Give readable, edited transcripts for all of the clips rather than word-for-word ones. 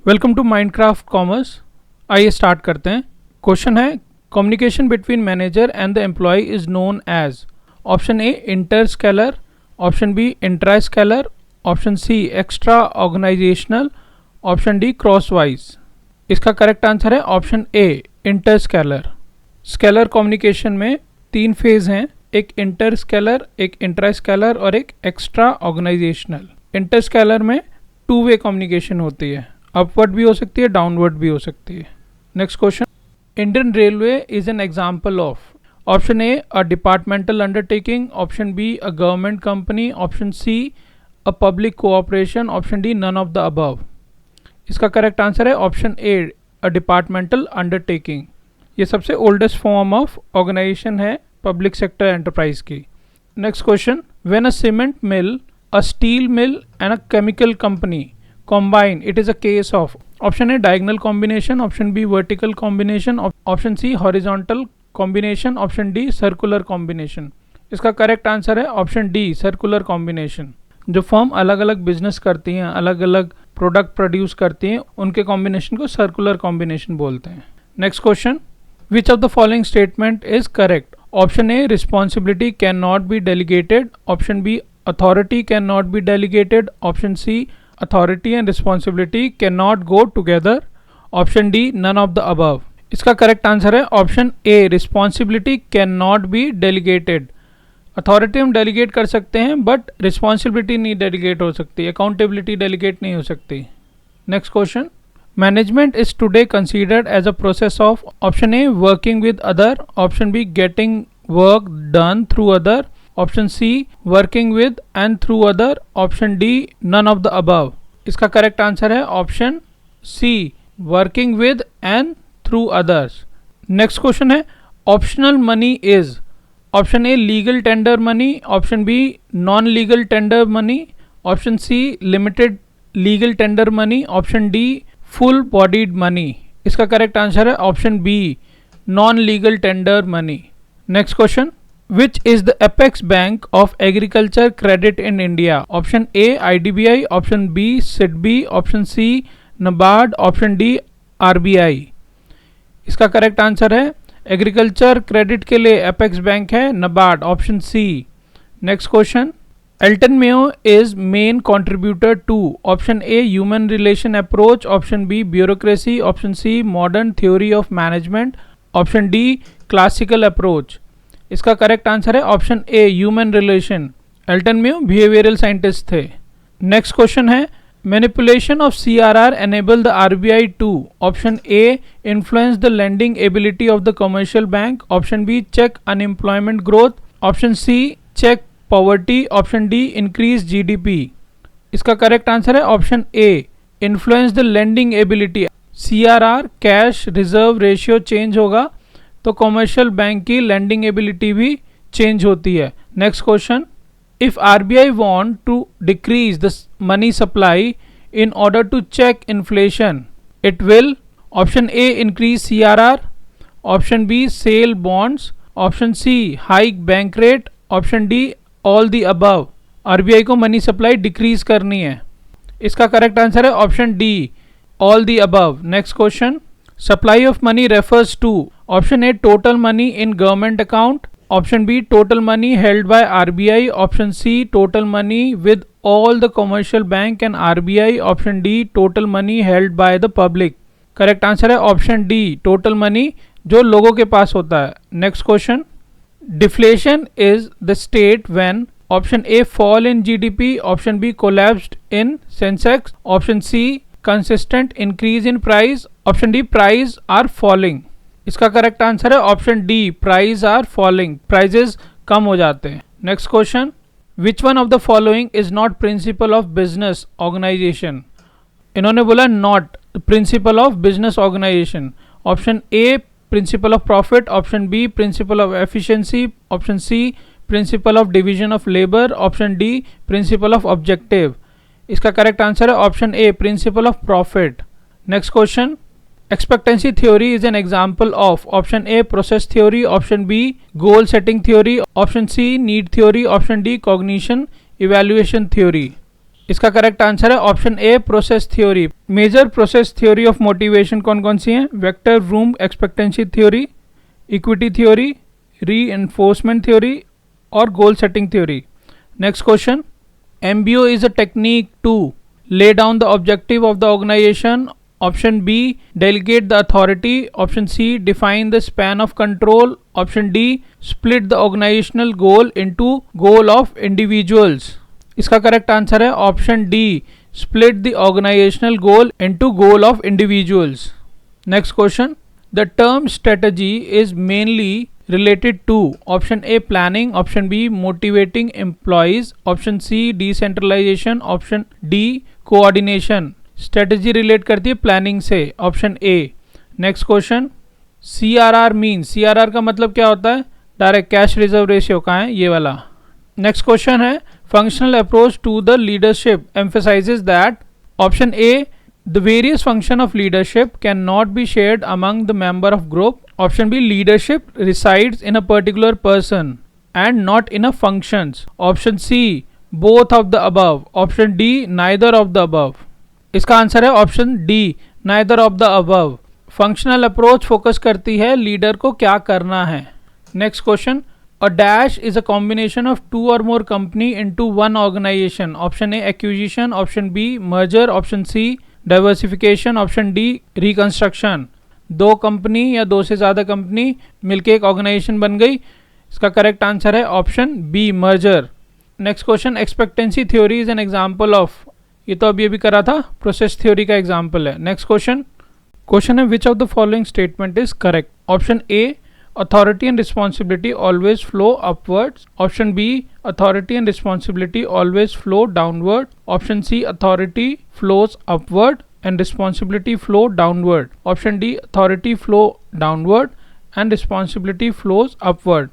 Welcome to Mindcraft commerce. आइए start करते हैं। क्वेश्चन है, communication between manager and the employ is known as. Option A interscalar, option B intrascalar, option C extra organisational, option D crosswise. इसका correct answer है option A interscalar. Scalar communication में तीन phase हैं, एक इंटरस्केलर, एक इंट्रास्केलर और एक एक्स्ट्रा ऑर्गेनाइजेशनल। इंटरस्केलर में टू वे कम्युनिकेशन होती है, अपवर्ड भी हो सकती है, डाउनवर्ड भी हो सकती है। Next question, Indian railway is an example of. Option A a departmental undertaking, option B a government company, option C a public cooperation, option D none of the above. इसका correct answer है option A a departmental undertaking. ये सबसे oldest form of organisation है public sector enterprise की। Next question, when a cement mill, a steel mill and a chemical company combine, it is a case of। option A diagonal combination, option B vertical combination, option C horizontal combination, option D circular combination। इसका correct answer है option D circular combination. जो firm अलग अलग business करती हैं, अलग अलग product produce करती हैं, उनके कॉम्बिनेशन को सर्कुलर कॉम्बिनेशन बोलते हैं। Next question, which of the following statement is correct. Option A responsibility can not be delegated, option B authority can not be delegated, option C authority and responsibility cannot go together, option D none of the above। इसका correct answer है option A responsibility can not be delegated. Authority हम delegate कर सकते हैं but responsibility नहीं delegate हो सकती, accountability delegate नहीं हो सकती। Next question, management is today considered as a process of. Option A working with other, option B getting work done through other, option C working with and through other, option D none of the above. इसका correct answer है option C working with and through others. Next question है, optional money is. Option A legal tender money, option B non legal tender money, option C limited legal tender money, option D full bodied money. इसका correct answer है option B non legal tender money. Next question, Which is the apex bank of agriculture credit in India? Option A IDBI, option B SIDBI, option C NABARD, option D RBI। इसका correct answer है agriculture credit के लिए apex bank है NABARD, option C. Next question, Elton Mayo is main contributor to. Option A human relation approach, option B bureaucracy, option C modern theory of management, option D classical approach. इसका correct answer है option A human relation. Elton Mayo behavioural scientist थे। Next question है, manipulation of CRR enable the RBI to. Option A influence the lending ability of the commercial bank, option B check unemployment growth, option C check poverty, option D increase GDP. इसका correct answer है option A influence the lending ability. CRR cash reserve ratio change होगा तो commercial bank की lending ability भी change होती है। Next question, if RBI want to decrease the money supply in order to check inflation, it will. Option A increase CRR, option B sell bonds, option C hike bank rate, option D all the above. RBI को money supply decrease करनी है। इसका correct answer है option D all the above. Next question, supply of money refers to। option A total money in government account, option B total money held by RBI, option C total money with all the commercial bank and RBI, option D total money held by the public। Correct answer है option D total money जो लोगों के पास होता है। Next question, deflation is the state when. Option A fall in GDP, option B collapsed in Sensex, option C consistent increase in price, option D price are falling. इसका correct answer है option D price are falling, prices कम हो जाते हैं। Next question, which one of the following is not principle of business organisation. इन्होंने बोला not principle of business organisation. Option A principle of profit, option B principle of efficiency, option C principle of division of labour, option D principle of objective. इसका correct answer है option A principle of profit. Next question, expectancy theory is an example of. Option A process theory, option B goal setting theory, option C need theory, option D cognition evaluation theory. इसका correct answer है option A process theory. Major process theory of motivation कौन कौन सी हैं? Victor Vroom expectancy theory, equity theory, reinforcement theory और goal setting theory. Next question, MBO is a technique to lay down the objective of the organization. Option B, delegate the authority. Option C, define the span of control. Option D, split the organizational goal into goal of individuals. इसका correct answer है option D, split the organisational goal into goal of individuals. Next question, the term strategy is mainly related to option A planning, option B motivating employees, option C decentralization, option D coordination। strategy relate करती है planning से, option A। next question, CRR means, CRR का मतलब क्या होता है? Direct cash reserve ratio का है ये वाला। नेक्स्ट क्वेश्चन है, functional approach to the leadership emphasizes that option A the various function of leadership cannot be shared among the member of group, option B leadership resides in a particular person and not in a functions, option C both of the above, option D neither of the above। इसका answer है option D, neither of the above। Functional approach focus करती है leader को क्या करना है। Next question, a dash is a combination of two or more company into one organization, option A acquisition, option B merger, option C diversification, option D reconstruction. दो company या दो से ज़्यादा कंपनी मिलके एक ऑर्गेनाइजेशन बन गई। इसका करेक्ट आंसर है option B merger. Next question, expectancy theory is an example of, ये तो अभी करा था, प्रोसेस थ्योरी का एग्जांपल है। नेक्स्ट क्वेश्चन है, which of the following statement is correct? Option A, authority and responsibility always flow upwards, option B authority and responsibility always flow downward, option C authority flows upward and responsibility flow downward, option D authority flow downward and responsibility flows upward।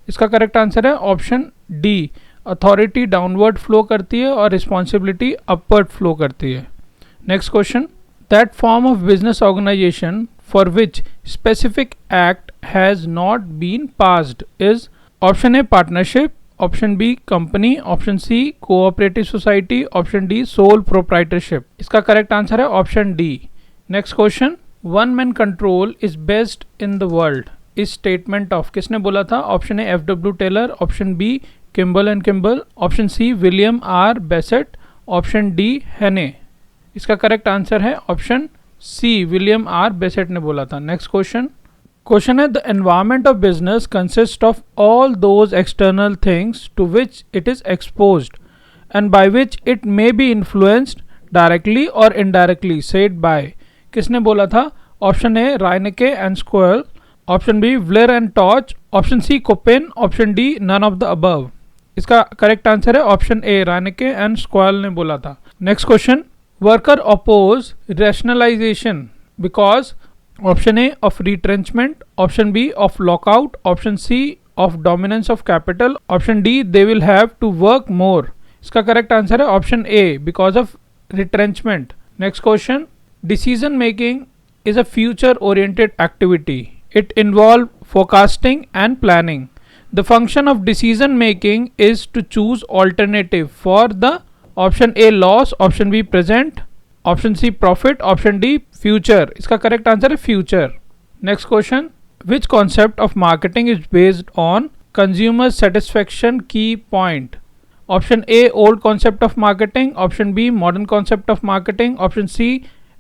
इसका correct answer है option D, authority downward flow करती है और responsibility upward flow करती है। Next question, that form of business organisation for which specific act has not been passed is option A partnership, option B company, option C cooperative society, option D sole proprietorship। इसका correct answer है option D. Next question, one man control is best in the world इस statement of, किसने बोला था? Option A FW Taylor, option B Kimball and Kimball, option C William R Basset, option D Haney. इसका correct answer है option C, William R Basset ने बोला था। Next question है, the environment of business consist of all those external things to which it is exposed and by which it may be influenced directly और indirectly, said by. किसने बोला था? Option A Reinecke and Schoell, option B Wheeler and Torch, option C Copen, option D none of the above. इसका correct answer है option A, Reinecke and Schoell ने बोला था। Next question, worker oppose rationalization because option A of retrenchment, option B of lockout, option C of dominance of capital, option D they will have to work more। इसका correct answer है option A, because of retrenchment। Next question, decision making is a future oriented activity, it involve forecasting and planning, the function of decision making is to choose alternative for the option A loss, option B present, option C profit, option D future. इसका correct answer है future. Next question, which concept of marketing is based on consumer satisfaction key point? Option A old concept of marketing, option B modern concept of marketing, option C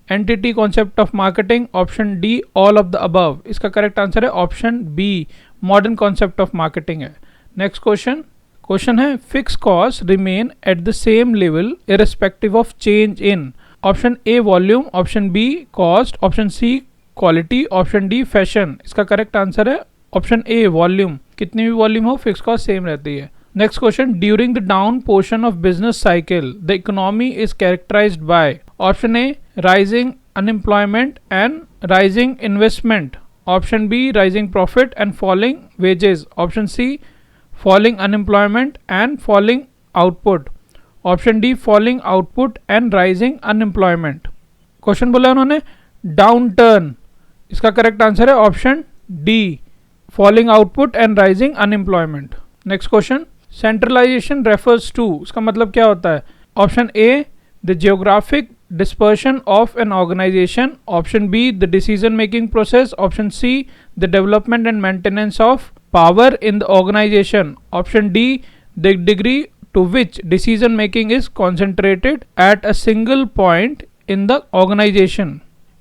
entity concept of marketing, option D all of the above. इसका correct answer है option B, modern concept of marketing है। Next question है, fix cost remain at the same level irrespective of change in, option A volume, option B cost, option C quality, option D fashion. इसका correct answer है option A volume, कितनी भी volume हो fix cost same रहती है। Next question, during the down portion of business cycle the economy is characterised by, option A rising unemployment and rising investment, option B rising profit and falling wages, option C falling unemployment and falling output, option D falling output and rising unemployment। Question बोला उन्होंने down turn, इसका correct answer है option D, falling output and rising unemployment. Next question, centralisation refers to, इसका मतलब क्या होता है? Option A the geographic dispersion of an organization, option B the decision making process, option C the development and maintenance of power in the organization, option D the degree to which decision making is concentrated at a single point in the organization.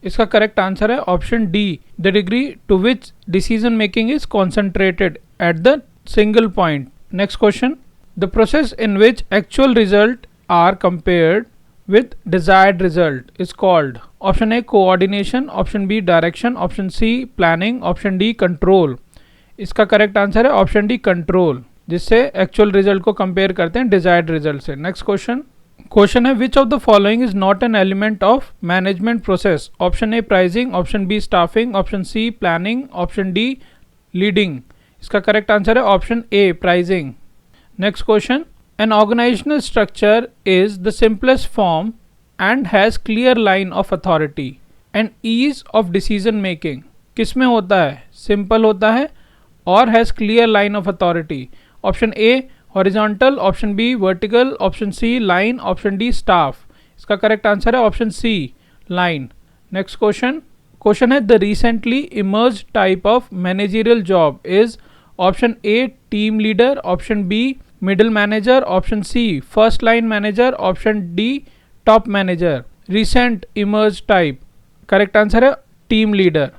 इसका correct answer है option D the degree to which decision making is concentrated at the single point. Next question the process in which actual result are compared with desired result is called, option A coordination, option B direction, option C planning, option D control. इसका correct answer है option D control, जिससे actual result को compare करते हैं desired result से. Next question है which of the following is not an element of management process, option A pricing, option B staffing, option C planning, option D leading. इसका correct answer है option A pricing. Next question an organizational structure is the simplest form and has clear line of authority and ease of decision making. किसमें होता है? Simple होता है और has clear line of authority. Option A horizontal, option B vertical, option C line, option D staff. इसका correct answer है option C line. Next question है the recently emerge type of managerial job is, option A team leader, option B middle manager, option C first line manager, option D top manager. Recent emerge type correct answer है team leader.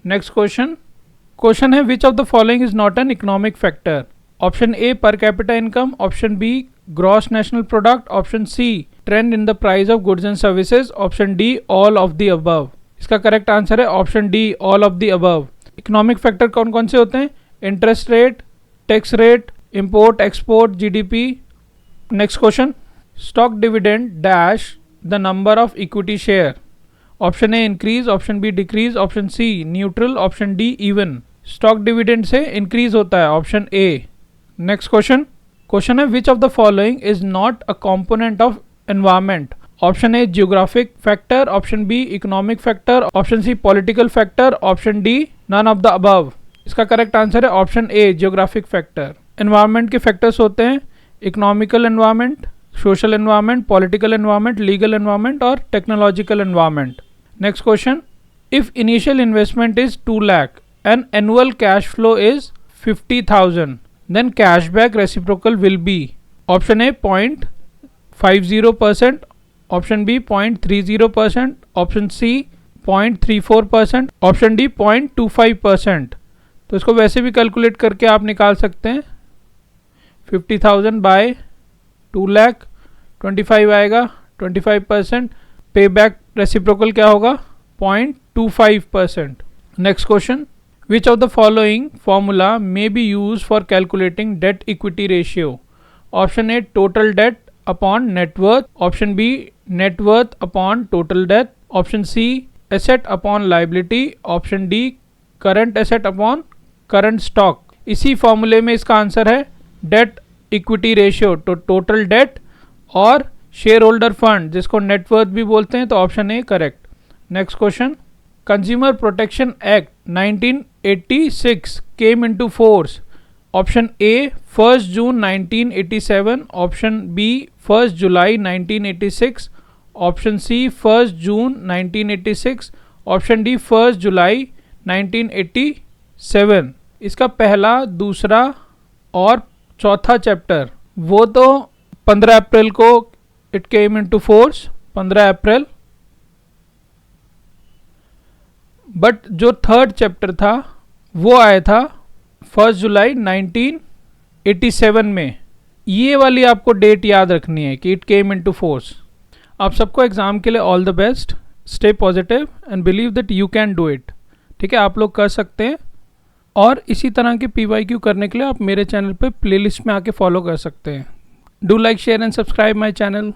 Next question है which of the following is not an economic factor, option A per capita income, option B gross national product, option C trend in the price of goods and services, option D all of the above. इसका correct answer है option D all of the above. Economic factor कौन कौन से होते हैं? Interest rate, tax rate, import export, GDP. next question stock dividend dash the number of equity share, option A increase, option B decrease, option C neutral, option D even. stock dividend से increase होता है option A. next question है which of the following is not a component of environment, option A geographic factor, option B economic factor, option C political factor, option D none of the above. इसका correct answer है option A geographic factor. Environment के factors होते हैं economical environment, social environment, political environment, legal environment और technological environment. Next question if initial investment is 2 lakh and annual cash flow is 50,000 then cashback reciprocal will be, option A 0.50%, option B 0.30%, option C 0.34%, option D 0.25%. तो इसको वैसे भी calculate करके आप निकाल सकते हैं. 50,000 बाय 2 लाख 25 आएगा, 25%. पे बैक रेसिप्रोकल क्या होगा? 0.25%. Next question which of the following formula may be use for calculating debt equity ratio, option A total debt upon net worth, option B net worth upon total debt, option C asset upon liability, option D current asset upon current stock. इसी फॉर्मूले में इसका answer है debt equity ratio, तो total debt और share holder fund जिसको net worth भी बोलते हैं, तो option A correct. Next question consumer protection act 1986 came into force, option A 1 June 1987, option B 1 July 1986, option C 1 June 1986, option D 1 July 1987. इसका पहला, दूसरा और चौथा चैप्टर वो तो 15 अप्रैल को it came into force, 15 April. But जो थर्ड चैप्टर था वो आया था 1 जुलाई 1987 में. ये वाली आपको डेट याद रखनी है कि इट केम इनटू फोर्स. आप सबको एग्ज़ाम के लिए all the best. Stay positive and believe that you can do it. ठीक है, आप लोग कर सकते हैं. और इसी तरह के PYQ करने के लिए आप मेरे चैनल पे प्लेलिस्ट में आके फॉलो कर सकते हैं. Do like share and subscribe my channel.